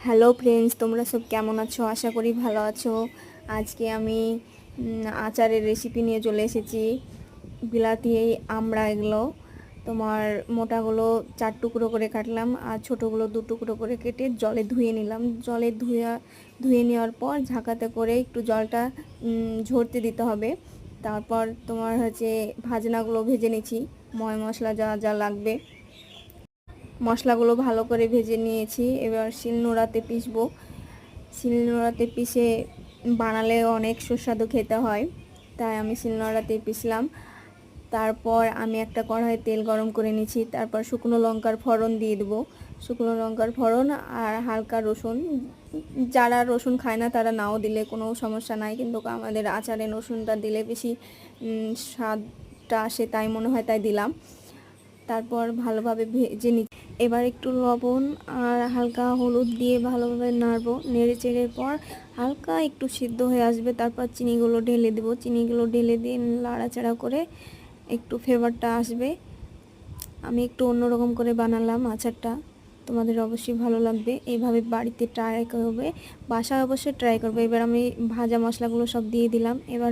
Hello friends, তোমরা সব কেমন আছো? আশা করি ভালো আছো। আজকে আমি আচারের রেসিপি নিয়ে চলে এসেছি। বিলাতি আমড়া এগুলো তোমার মোটাগুলো 4 টুকরো করে কাটলাম, আর ছোটোগুলো 2 টুকরো করে কেটে জলে ধুয়ে নিলাম। জলে ধুয়ে নেওয়ার পর ঝাঁকাতে করে একটু জলটা ঝরতে দিতে হবে। তারপর তোমার হচ্ছে ভাজনাগুলো ভেজে নিচ্ছি, ময় মশলা যা যা লাগবে মশলাগুলো ভালো করে ভেজে নিয়েছি। এবার শিলনোড়াতে পিষবো। শিলনোড়াতে পিষে বানালে অনেক সুস্বাদু খেতে হয়, তাই আমি শিলনোড়াতে পিষলাম। তারপর আমি একটা কড়াইয়ে তেল গরম করে নিয়েছি। তারপর শুকনো লঙ্কার ফোড়ন দিয়ে দেবো। শুকনো লঙ্কার ফোড়ন আর হালকা রসুন। যারা রসুন খায় না তারা নাও দিলে কোনো সমস্যা নাই, কিন্তু আমাদের আচারে রসুনটা দিলে বেশি স্বাদটা আসে, তাই মনে হয় তাই দিলাম। তারপর ভালোভাবে ভেজে নিচ্ছি। এবার একটু লবণ আর হালকা হলুদ দিয়ে ভালোভাবে নাড়বো। নেড়ে চেড়ে পর হালকা একটু সিদ্ধ হয়ে আসবে, তারপর চিনিগুলো ঢেলে দেবো। চিনিগুলো ঢেলে দিয়ে নাড়াচাড়া করে একটু ফ্লেভারটা আসবে। আমি একটু অন্যরকম করে বানালাম আচারটা, তোমাদের অবশ্যই ভালো লাগবে। এইভাবে বাড়িতে ট্রাই করবে, বাসায় অবশ্যই ট্রাই করবে। এবার আমি ভাজা মশলাগুলো সব দিয়ে দিলাম। এবার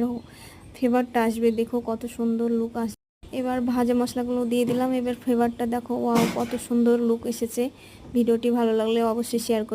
ফ্লেভারটা আসবে, দেখো কত সুন্দর লুক আসবে। এবার ভাজা মশলাগুলো দিয়ে দিলাম। এবার ফ্লেভারটা দেখো, ওয়াও কত সুন্দর লুক এসেছে। ভিডিওটি ভালো লাগলে অবশ্যই শেয়ার করবে।